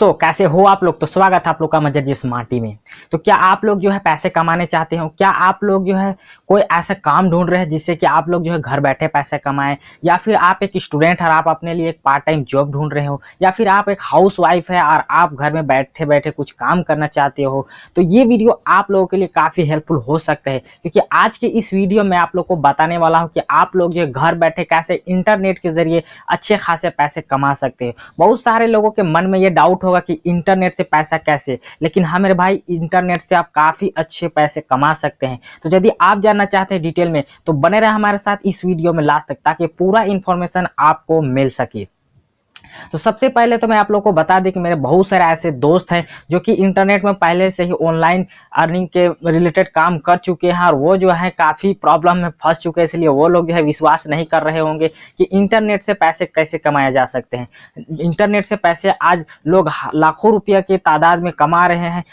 दोस्तों कैसे हो आप लोग। तो स्वागत है आप लोग का मजहरजी स्मार्टी में। तो क्या आप लोग जो है पैसे कमाने चाहते हो, क्या आप लोग जो है कोई ऐसा काम ढूंढ रहे हैं जिससे कि आप लोग जो है घर बैठे पैसे कमाएं, या फिर आप एक स्टूडेंट है और आप अपने लिए एक पार्ट टाइम जॉब ढूंढ रहे हो, या फिर आप एक हाउस वाइफ है और आप घर में बैठे बैठे कुछ काम करना चाहते हो, तो ये वीडियो आप लोगों के लिए काफी हेल्पफुल हो सकता है। क्योंकि आज के इस वीडियो में आप लोग को बताने वाला हूँ कि आप लोग जो है घर बैठे कैसे इंटरनेट के जरिए अच्छे खासे पैसे कमा सकते हैं। बहुत सारे लोगों के मन में ये डाउट होगा कि इंटरनेट से पैसा कैसे, लेकिन हाँ मेरे भाई, इंटरनेट से आप काफी अच्छे पैसे कमा सकते हैं। तो यदि आप जानना चाहते हैं डिटेल में तो बने रहे हमारे साथ इस वीडियो में लास्ट तक, ताकि पूरा इंफॉर्मेशन आपको मिल सके। तो सबसे पहले तो मैं आप लोगों को बता दें कि मेरे बहुत सारे ऐसे दोस्त हैं जो कि इंटरनेट में पहले से ही ऑनलाइन अर्निंग के रिलेटेड काम कर चुके हैं और वो जो है काफी प्रॉब्लम में फंस चुके हैं। इसलिए वो लोग जो है विश्वास नहीं कर रहे होंगे कि इंटरनेट से पैसे कैसे कमाए जा सकते हैं। इंटरनेट से पैसे आज लोग लाखों रुपया की तादाद में कमा रहे हैं।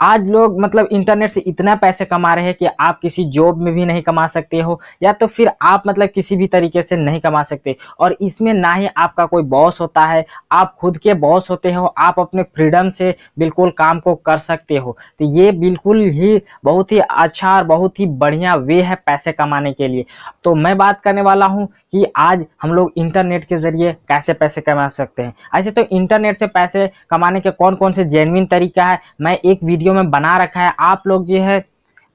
आज लोग इंटरनेट से इतना पैसे कमा रहे हैं कि आप किसी जॉब में भी नहीं कमा सकते हो, या तो फिर आप किसी भी तरीके से नहीं कमा सकते। और इसमें ना ही आपका कोई बॉस होता है, आप खुद के बॉस होते हो, आप अपने फ्रीडम से बिल्कुल काम को कर सकते हो। तो ये बिल्कुल ही बहुत ही अच्छा और बहुत ही बढ़िया वे है पैसे कमाने के लिए। तो मैं बात करने वाला हूँ कि आज हम लोग इंटरनेट के जरिए कैसे पैसे कमा सकते हैं। ऐसे तो इंटरनेट से पैसे कमाने के कौन कौन से जेन्युइन तरीका है मैं एक वीडियो में बना रखा है। आप लोग जो है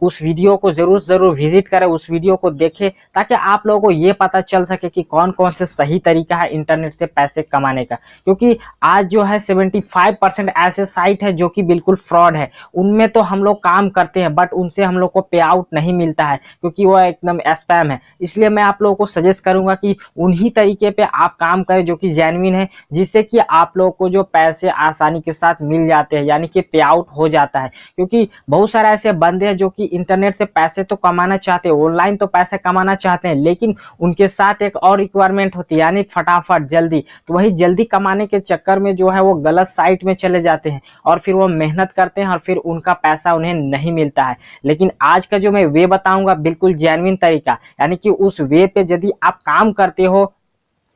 उस वीडियो को जरूर विजिट करें, उस वीडियो को देखें, ताकि आप लोगों को ये पता चल सके कि कौन कौन से सही तरीका है इंटरनेट से पैसे कमाने का। क्योंकि आज जो है 75% ऐसे साइट है जो कि बिल्कुल फ्रॉड है। उनमें तो हम लोग काम करते हैं बट उनसे हम लोग को पे आउट नहीं मिलता है, क्योंकि वो एकदम स्पैम है। इसलिए मैं आप लोगों को सजेस्ट करूंगा कि उन्हीं तरीके पे आप काम करें जो कि जेन्युइन है, जिससे कि आप लोगों को जो पैसे आसानी के साथ मिल जाते हैं, यानी कि पे आउट हो जाता है। क्योंकि बहुत सारे ऐसे बंदे हैं जो कि इंटरनेट से पैसे तो कमाना चाहते हैं, ऑनलाइन तो पैसे कमाना चाहते हैं, लेकिन उनके साथ एक और रिक्वायरमेंट होती है, यानी फटाफट जल्दी। तो वही जल्दी कमाने के चक्कर में जो है वो गलत साइट में चले जाते हैं और फिर वो मेहनत करते हैं और फिर उनका पैसा उन्हें नहीं मिलता है। लेकिन आज का जो मैं वे बताऊंगा बिल्कुल जेन्युइन तरीका, यानी कि उस वे पे यदि आप काम करते हो,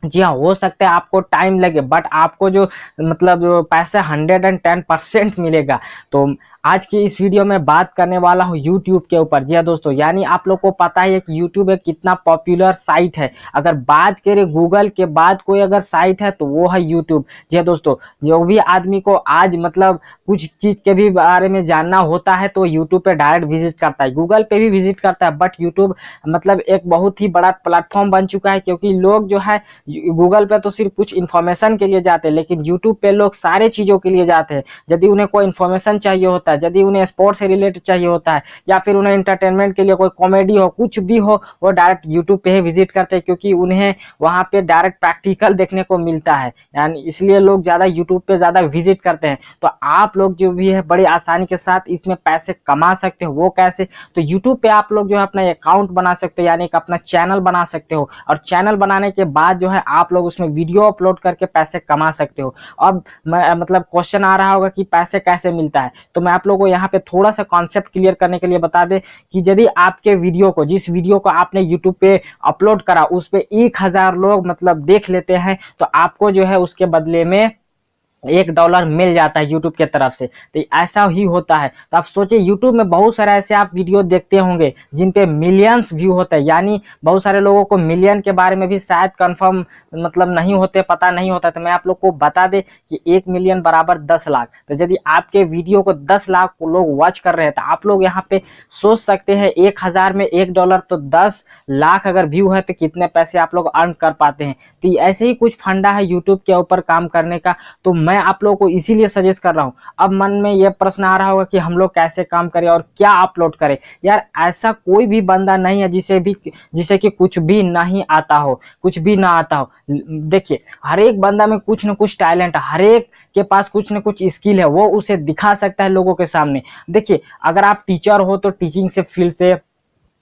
जी हाँ, हो सकता है आपको टाइम लगे बट आपको जो पैसा 110% मिलेगा। तो आज की इस वीडियो में बात करने वाला हूँ यूट्यूब के ऊपर। जी हाँ दोस्तों, यानी आप लोग को पता है कि यूट्यूब एक कितना पॉपुलर साइट है। अगर बात करें गूगल के बाद कोई अगर साइट है तो वो है यूट्यूब। जी हाँ दोस्तों, जो भी आदमी को आज कुछ चीज के भी बारे में जानना होता है तो यूट्यूब पे डायरेक्ट विजिट करता है, गूगल पे भी विजिट करता है, बट यूट्यूब एक बहुत ही बड़ा प्लेटफॉर्म बन चुका है। क्योंकि लोग जो है गूगल पे तो सिर्फ कुछ इन्फॉर्मेशन के लिए जाते हैं, लेकिन यूट्यूब पे लोग सारे चीजों के लिए जाते हैं। यदि उन्हें कोई इन्फॉर्मेशन चाहिए होता है, यदि उन्हें स्पोर्ट्स से रिलेटेड चाहिए होता है, या फिर उन्हें एंटरटेनमेंट के लिए कोई कॉमेडी हो, कुछ भी हो, वो डायरेक्ट यूट्यूब पे ही विजिट करते हैं। क्योंकि उन्हें वहां पे डायरेक्ट प्रैक्टिकल देखने को मिलता है, यानी इसलिए लोग ज्यादा यूट्यूब पे ज्यादा विजिट करते हैं। तो आप लोग जो भी है बड़ी आसानी के साथ इसमें पैसे कमा सकते हो। वो कैसे? तो यूट्यूब पे आप लोग जो है अपना अकाउंट बना सकते हो, यानी एक अपना चैनल बना सकते हो, और चैनल बनाने के बाद जो है आप लोग उसमें वीडियो अपलोड करके पैसे कमा सकते हो। अब क्वेश्चन आ रहा होगा कि पैसे कैसे मिलता है, तो मैं आप लोगों को यहाँ पे थोड़ा सा कॉन्सेप्ट क्लियर करने के लिए बता दे कि यदि आपके वीडियो को, जिस वीडियो को आपने यूट्यूब पे अपलोड करा, उस पे 1000 लोग देख लेते हैं, तो आपको जो है उसके बदले में $1 मिल जाता है यूट्यूब के तरफ से। तो ऐसा ही होता है। तो आप सोचिए, यूट्यूब में बहुत सारे ऐसे आप वीडियो देखते होंगे जिन पे मिलियंस व्यू होते हैं, यानी बहुत सारे लोगों को मिलियन के बारे में भी शायद कंफर्म नहीं होते, पता नहीं होता। तो मैं आप लोग को बता दे कि 1 मिलियन बराबर 10 लाख। तो यदि आपके वीडियो को 10 लाख लोग वॉच कर रहे हैं, तो आप लोग यहाँ पे सोच सकते हैं 1000 में $1, तो 10 लाख अगर व्यू है तो कितने पैसे आप लोग अर्न कर पाते हैं। तो ऐसे ही कुछ फंडा है यूट्यूब के ऊपर काम करने का। तो मैं आप लोगों को इसीलिए सजेस्ट कर रहा हूं। अब मन में यह प्रश्न आ रहा होगा कि हम लोग कैसे काम करें और क्या अपलोड करें। यार, ऐसा कोई भी बंदा नहीं है जिसे कि कुछ भी नहीं आता हो, कुछ भी ना आता हो। देखिए, हर एक बंदा में कुछ न कुछ टैलेंट है, हर एक के पास कुछ न कुछ स्किल है, वो उसे दिखा सकता है लोगों के सामने। देखिए, अगर आप टीचर हो तो टीचिंग से फील्ड से,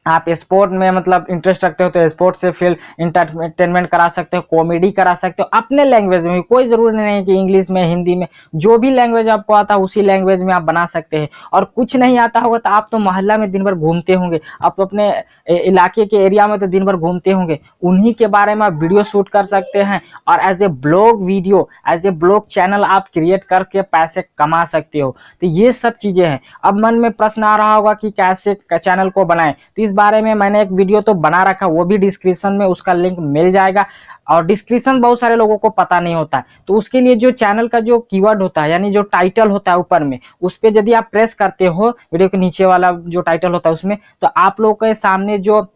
आप स्पोर्ट में मतलब इंटरेस्ट रखते हो तो स्पोर्ट से फिर इंटरटेनमेंट करा सकते हो, कॉमेडी करा सकते हो अपने लैंग्वेज में। कोई जरूरी नहीं है कि इंग्लिश में, हिंदी में, जो भी लैंग्वेज आपको आता है उसी लैंग्वेज में आप बना सकते हैं। और कुछ नहीं आता होगा तो आप तो मोहल्ला में दिन भर घूमते होंगे, आप अपने इलाके के एरिया में तो दिन भर घूमते होंगे, उन्हीं के बारे में आप वीडियो शूट कर सकते हैं और as a blog video, as a blog channel आप क्रिएट करके पैसे कमा सकते हो। तो ये सब चीजें हैं। अब मन में प्रश्न आ रहा होगा कि कैसे चैनल को बनाएं, तो इस बारे में मैंने एक वीडियो तो बना रखा, वो भी डिस्क्रिप्शन में उसका लिंक मिल जाएगा। और डिस्क्रिप्शन बहुत सारे लोगों को पता नहीं होता है, तो उसके लिए जो चैनल का जो कीवर्ड होता है, यानी जो टाइटल होता है ऊपर में, उस पे यदि आप प्रेस करते हो, वीडियो के नीचे वाला जो टाइटल होता है उसमें, तो आप लोग के सामने जो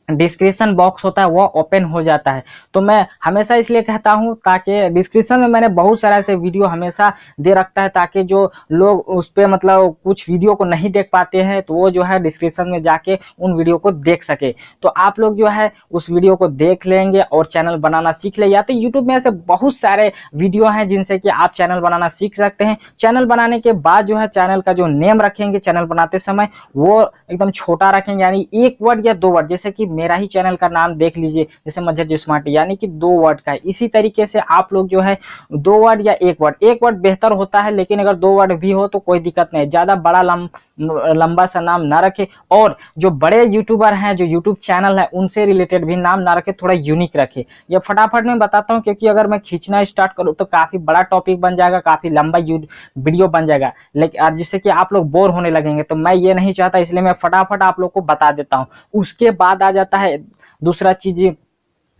डिस्क्रिप्शन बॉक्स होता है वो ओपन हो जाता है। तो मैं हमेशा इसलिए कहता हूं ताकि डिस्क्रिप्शन में मैंने बहुत सारा ऐसे वीडियो हमेशा दे रखता है, ताकि जो लोग उस पे मतलब कुछ वीडियो को नहीं देख पाते हैं तो वो जो है डिस्क्रिप्शन में जाके उन वीडियो को देख सके। तो आप लोग जो है उस वीडियो को देख लेंगे और चैनल बनाना सीख ले। या तो यूट्यूब में ऐसे बहुत सारे वीडियो हैं जिनसे कि आप चैनल बनाना सीख सकते हैं। चैनल बनाने के बाद जो है चैनल का जो नेम रखेंगे चैनल बनाते समय वो एकदम छोटा रखेंगे, यानी एक वर्ड या दो वर्ड। जैसे कि मेरा ही चैनल का नाम देख लीजिए, जैसे मजहरजी स्मार्टी, यानी कि 2 वर्ड का है। इसी तरीके से आप लोग जो है 2 वर्ड या 1 वर्ड, 1 वर्ड बेहतर होता है, लेकिन अगर 2 वर्ड भी हो तो कोई दिक्कत नहीं, ज्यादा बड़ा लंबा सा नाम ना रखे। और जो बड़े यूट्यूबर हैं, जो यूट्यूब चैनल है, उनसे रिलेटेड भी नाम ना रखे, थोड़ा यूनिक रखे। ये फटाफट में बताता हूँ, क्योंकि अगर मैं खींचना स्टार्ट करूँ तो काफी बड़ा टॉपिक बन जाएगा, काफी लंबा वीडियो बन जाएगा, लेकिन जिससे कि आप लोग बोर होने लगेंगे, तो मैं ये नहीं चाहता, इसलिए मैं फटाफट आप लोग को बता देता हूँ। उसके बाद आ जाता है दूसरा चीज,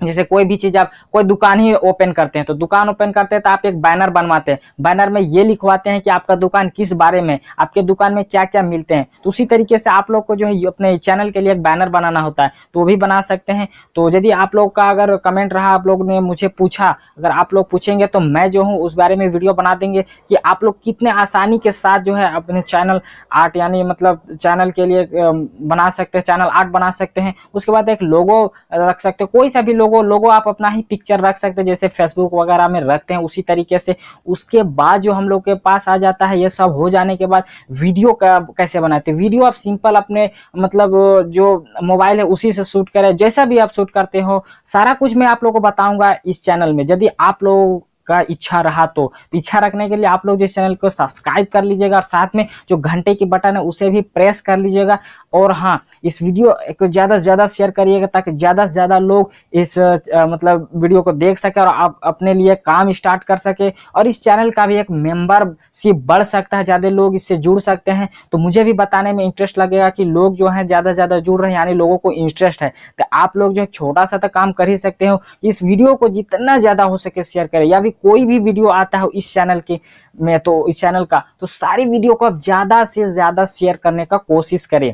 जैसे कोई भी चीज, आप कोई दुकान ही ओपन करते हैं, तो दुकान ओपन करते हैं तो आप एक बैनर बनवाते हैं, बैनर में ये लिखवाते हैं कि आपका दुकान किस बारे में, आपके दुकान में क्या क्या मिलते हैं। तो उसी तरीके से आप लोग को जो है अपने चैनल के लिए एक बैनर बनाना होता है, तो वो भी बना सकते हैं। तो यदि आप लोग का अगर कमेंट रहा, आप लोग ने मुझे पूछा, अगर आप लोग पूछेंगे तो मैं जो हूँ उस बारे में वीडियो बना देंगे कि आप लोग कितने आसानी के साथ जो है अपने चैनल आर्ट, यानी मतलब चैनल के लिए बना सकते हैं, चैनल आर्ट बना सकते हैं। उसके बाद एक लोगो रख सकते हैं, कोई सा भी लोगो आप अपना ही पिक्चर रख सकते हैं, जैसे फेसबुक वगैरह में रखते हैं उसी तरीके से। उसके बाद जो हम लोग के पास आ जाता है, ये सब हो जाने के बाद वीडियो कैसे बनाते हैं। वीडियो आप सिंपल अपने मतलब जो मोबाइल है उसी से शूट करें, जैसा भी आप शूट करते हो, सारा कुछ मैं आप लोग को बताऊंगा इस चैनल में। यदि आप लोग का इच्छा रहा तो इच्छा रखने के लिए आप लोग इस चैनल को सब्सक्राइब कर लीजिएगा और साथ में जो घंटे की बटन है उसे भी प्रेस कर लीजिएगा। और हाँ, इस वीडियो को ज्यादा से ज्यादा शेयर करिएगा, ताकि ज्यादा से ज्यादा लोग इस मतलब वीडियो को देख सके और आप अपने लिए काम स्टार्ट कर सके। और इस चैनल का भी एक मेंबरशिप बढ़ सकता है, ज्यादा लोग इससे जुड़ सकते हैं, तो मुझे भी बताने में इंटरेस्ट लगेगा कि लोग जो है ज्यादा से ज्यादा जुड़ रहे हैं, यानी लोगों को इंटरेस्ट है। तो आप लोग जो छोटा सा तो काम कर ही सकते हो, इस वीडियो को जितना ज्यादा हो सके शेयर करें। या भी कोई भी वीडियो आता है इस चैनल के में, तो इस चैनल का तो सारी वीडियो को आप ज्यादा से ज्यादा शेयर करने का कोशिश करें।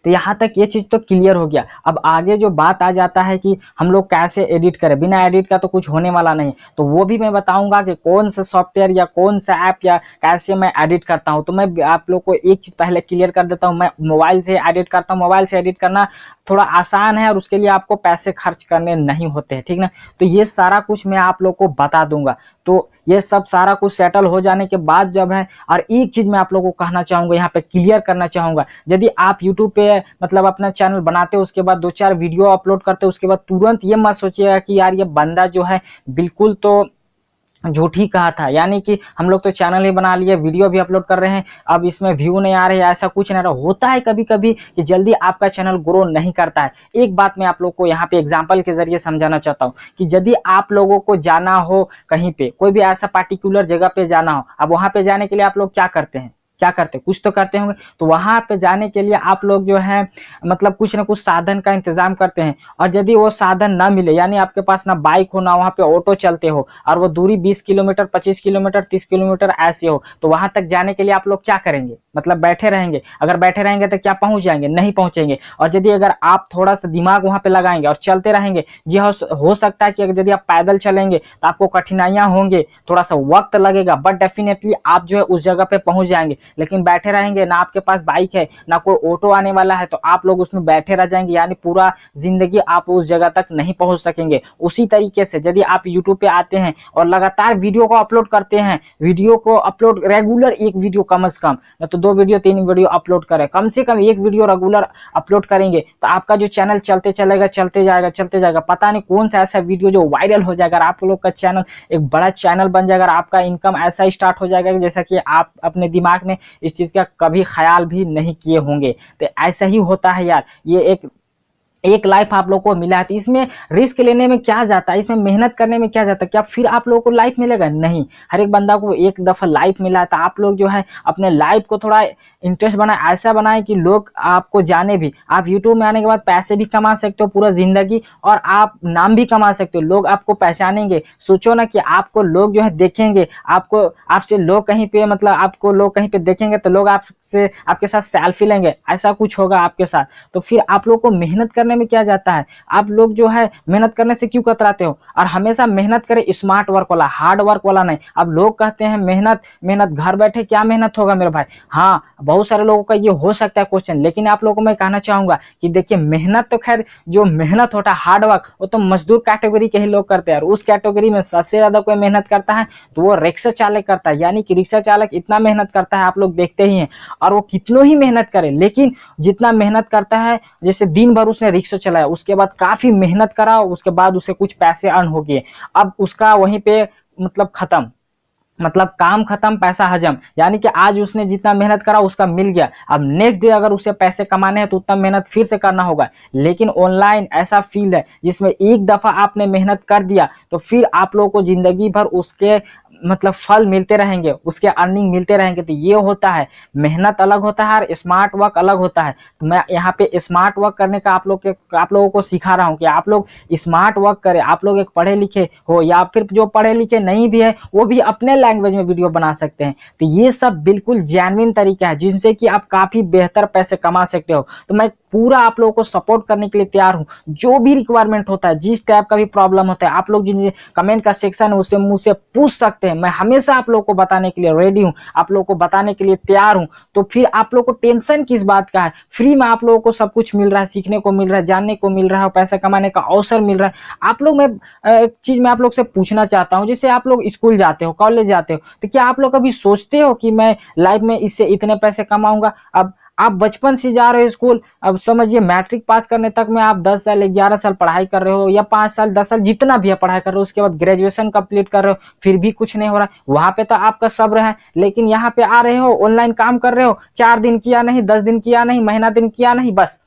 तो यहाँ तक ये चीज तो क्लियर हो गया। अब आगे जो बात आ जाता है कि हम लोग कैसे एडिट करें, बिना एडिट का तो कुछ होने वाला नहीं, तो वो भी मैं बताऊंगा कि कौन सा सॉफ्टवेयर या कौन सा ऐप या कैसे मैं एडिट करता हूं। तो मैं आप लोग को एक चीज पहले क्लियर कर देता हूं, मैं मोबाइल से एडिट करता हूं। मोबाइल से एडिट करना थोड़ा आसान है और उसके लिए आपको पैसे खर्च करने नहीं होते हैं, ठीक ना। तो ये सारा कुछ मैं आप लोग को बता दूंगा। तो ये सब सारा कुछ सेटल हो जाने के बाद जब है, और एक चीज मैं आप लोगों को कहना चाहूंगा, यहाँ पे क्लियर करना चाहूंगा, यदि आप यूट्यूब पे मतलब अपना चैनल बनाते हो, उसके बाद 2-4 वीडियो अपलोड करते हो, उसके बाद तुरंत ये मत सोचिएगा कि यार ये बंदा जो है बिल्कुल तो झूठ ही कहा था, यानी कि हम लोग तो चैनल ही बना लिए, वीडियो भी अपलोड कर रहे हैं, अब इसमें व्यू नहीं आ रहे, ऐसा कुछ नहीं रहा। होता है कभी कभी कि जल्दी आपका चैनल ग्रो नहीं करता है। एक बात मैं आप लोग को यहाँ पे एग्जांपल के जरिए समझाना चाहता हूँ कि यदि आप लोगों को जाना हो कहीं पे, कोई भी ऐसा पार्टिकुलर जगह पे जाना हो, अब वहां पे जाने के लिए आप लोग क्या करते हैं, क्या करते, कुछ तो करते होंगे। तो वहां पे जाने के लिए आप लोग जो है मतलब कुछ ना कुछ साधन का इंतजाम करते हैं। और यदि वो साधन ना मिले, यानी आपके पास ना बाइक हो ना वहां पे ऑटो चलते हो, और वो दूरी 20 किलोमीटर 25 किलोमीटर 30 किलोमीटर ऐसे हो, तो वहां तक जाने के लिए आप लोग क्या करेंगे, मतलब बैठे रहेंगे। अगर बैठे रहेंगे तो क्या पहुंच जाएंगे, नहीं पहुंचेंगे। और यदि अगर आप थोड़ा सा दिमाग वहां पे लगाएंगे और चलते रहेंगे, जी हो सकता है कि अगर यदि आप पैदल चलेंगे तो आपको कठिनाइयां होंगे, थोड़ा सा वक्त लगेगा, बट डेफिनेटली आप जो है उस जगह पे पहुंच जाएंगे। लेकिन बैठे रहेंगे, ना आपके पास बाइक है ना कोई ऑटो आने वाला है, तो आप लोग उसमें बैठे रह जाएंगे, यानी पूरा जिंदगी आप उस जगह तक नहीं पहुंच सकेंगे। उसी तरीके से यदि आप यूट्यूब पे आते हैं और लगातार वीडियो को अपलोड करते हैं, वीडियो को अपलोड रेगुलर, एक वीडियो कम से कम, या तो 2 वीडियो 3 वीडियो अपलोड करें, कम से कम एक वीडियो रेगुलर अपलोड करेंगे, तो आपका जो चैनल चलते चलेगा, चलते जाएगा, चलते जाएगा, पता नहीं कौन सा ऐसा वीडियो जो वायरल हो जाएगा, आप लोग का चैनल एक बड़ा चैनल बन जाएगा, आपका इनकम ऐसा स्टार्ट हो जाएगा जैसा कि आप अपने दिमाग में इस चीज का कभी ख्याल भी नहीं किए होंगे। तो ऐसा ही होता है यार, ये एक लाइफ आप लोग को मिला है, तो इसमें रिस्क लेने में क्या जाता है, इसमें मेहनत करने में क्या जाता है, क्या फिर आप लोगों को लाइफ मिलेगा? नहीं। हर एक बंदा को एक दफा लाइफ मिला है, तो आप लोग जो है अपने लाइफ को थोड़ा इंटरेस्ट बनाए, ऐसा बनाए कि लोग आपको जाने भी। आप यूट्यूब में आने के बाद पैसे भी कमा सकते हो पूरा जिंदगी, और आप नाम भी कमा सकते हो, लोग आपको पहचानेंगे। सोचो ना कि आपको लोग जो है देखेंगे, आपको आपसे लोग कहीं पे, मतलब आपको लोग कहीं पे देखेंगे तो लोग आपसे, आपके साथ सेल्फी लेंगे, ऐसा कुछ होगा आपके साथ। तो फिर आप लोग को मेहनत करने में क्या जाता है? आप लोग जो है मेहनत करने से क्यों कतराते हो? और हमेशा मेहनत करें, स्मार्ट वर्क वाला, हार्ड वर्क वाला नहीं। अब लोग कहते हैं मेहनत मेहनत, घर बैठे क्या मेहनत होगा मेरे भाई? हाँ, बहुत सारे लोगों का ये हो सकता है क्वेश्चन, लेकिन आप लोगों को मैं कहना चाहूंगा कि देखिए, मेहनत तो खैर, जो मेहनत होता है हार्ड वर्क, वो तो मजदूर कैटेगरी के ही लोग करते हैं, और उस कैटेगरी में सबसे ज्यादा कोई मेहनत करता है तो वो रिक्शा चालक करता है। यानी कि रिक्शा चालक इतना मेहनत करता है, आप लोग देखते ही हैं, और वो कितनों ही मेहनत करे, लेकिन जितना मेहनत करता है, जैसे दिन भर उसने रिक्शा चलाया, उसके बाद काफी मेहनत करा, उसके बाद उसे कुछ पैसे अर्न हो गए, अब उसका वहीं पे मतलब खत्म, मतलब काम खत्म पैसा हजम। यानी कि आज उसने जितना मेहनत करा उसका मिल गया, अब नेक्स्ट डे अगर उसे पैसे कमाने हैं तो उतना मेहनत फिर से करना होगा। लेकिन ऑनलाइन ऐसा फील्ड है जिसमें एक दफा आपने मेहनत कर दिया तो फिर आप लोगों को जिंदगी भर उसके मतलब फल मिलते रहेंगे, उसके अर्निंग मिलते रहेंगे। तो ये होता है, मेहनत अलग होता है और स्मार्ट वर्क अलग होता है। तो मैं यहाँ पे स्मार्ट वर्क करने का आप लोगों को सिखा रहा हूँ कि आप लोग स्मार्ट वर्क करें। आप लोग एक पढ़े लिखे हो या फिर जो पढ़े लिखे नहीं भी है वो भी अपने लैंग्वेज में वीडियो बना सकते हैं। तो ये सब बिल्कुल जेन्युइन तरीका है जिनसे कि आप काफी बेहतर पैसे कमा सकते हो। तो मैं पूरा आप लोगों को सपोर्ट करने के लिए तैयार हूँ। जो भी रिक्वायरमेंट होता है, जिस टाइप का भी प्रॉब्लम होता है, आप लोग जिन कमेंट का सेक्शन है उससे मुझसे पूछ सकते हैं। मैं हमेशा आप लोगों को बताने के लिए रेडी हूँ, आप लोगों को बताने के लिए तैयार हूँ। तो फिर आप लोगों को टेंशन किस बात का है? फ्री में आप लोगों को सब कुछ मिल रहा है, सीखने को मिल रहा है, जानने को मिल रहा है, पैसा कमाने का अवसर मिल रहा है। आप लोग, मैं एक चीज मैं आप लोग से पूछना चाहता हूँ, जैसे आप लोग स्कूल जाते हो, कॉलेज जाते हो, तो क्या आप लोग कभी सोचते हो कि मैं लाइफ में इससे इतने पैसे कमाऊंगा? अब आप बचपन से जा रहे हो स्कूल, अब समझिए मैट्रिक पास करने तक में आप 10 साल 11 साल पढ़ाई कर रहे हो, या 5 साल 10 साल जितना भी है पढ़ाई कर रहे हो, उसके बाद ग्रेजुएशन कंप्लीट कर रहे हो, फिर भी कुछ नहीं हो रहा। वहां पे तो आपका सब्र है, लेकिन यहाँ पे आ रहे हो, ऑनलाइन काम कर रहे हो, 4 दिन किया नहीं, 10 दिन किया नहीं, महीना दिन किया नहीं, बस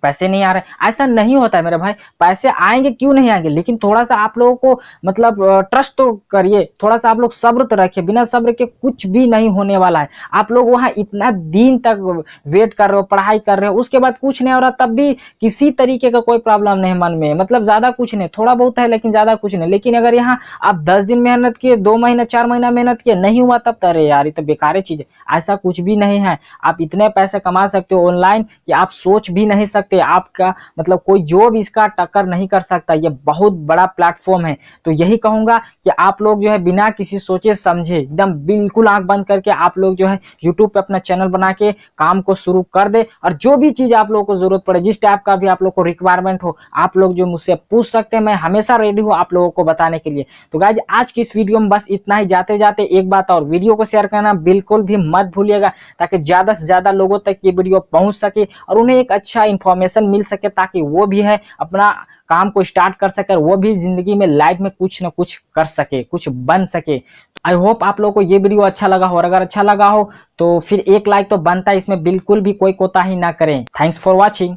पैसे नहीं आ रहे। ऐसा नहीं होता है मेरे भाई, पैसे आएंगे, क्यों नहीं आएंगे, लेकिन थोड़ा सा आप लोगों को मतलब ट्रस्ट तो करिए, थोड़ा सा आप लोग सब्र तो रखिए। बिना सब्र के कुछ भी नहीं होने वाला है। आप लोग वहां इतना दिन तक वेट कर रहे हो, पढ़ाई कर रहे हो, उसके बाद कुछ नहीं हो रहा, तब भी किसी तरीके का कोई प्रॉब्लम नहीं मन में, मतलब ज्यादा कुछ नहीं, थोड़ा बहुत है लेकिन ज्यादा कुछ नहीं। लेकिन अगर यहाँ आप 10 दिन मेहनत किए, 2 महीना 4 महीना मेहनत किए, नहीं हुआ, तब अरे यार ये तो बेकार चीज है। ऐसा कुछ भी नहीं है। आप इतने पैसे कमा सकते हो ऑनलाइन कि आप सोच भी नहीं सकते। आपका मतलब कोई जॉब इसका टक्कर नहीं कर सकता। ये बहुत बड़ा प्लेटफॉर्म है। तो यही कहूंगा कि आप लोग जो है बिना किसी सोचे समझे, एकदम बिल्कुल आंख बंद करके आप लोग जो है यूट्यूब पे अपना चैनल बना के काम को शुरू कर दे। और जो भी चीज आप लोगों को जरूरत पड़े, जिस टाइप का भी आप लोग को रिक्वायरमेंट हो, आप लोग जो मुझसे पूछ सकते हैं। मैं हमेशा रेडी हूँ आप लोगों को बताने के लिए। तो गाइज आज की इस वीडियो में बस इतना ही। जाते जाते एक बात और, वीडियो को शेयर करना बिल्कुल भी मत भूलिएगा, ताकि ज्यादा से ज्यादा लोगों तक ये वीडियो पहुंच सके और उन्हें एक अच्छा इंफॉर्मेशन मिल सके, ताकि वो भी है अपना काम को स्टार्ट कर सके, वो भी जिंदगी में लाइफ में कुछ ना कुछ कर सके, कुछ बन सके। आई होप आप लोगों को ये वीडियो अच्छा लगा हो, और अगर अच्छा लगा हो तो फिर एक लाइक तो बनता है, इसमें बिल्कुल भी कोई कोताही ना करें। Thanks for watching.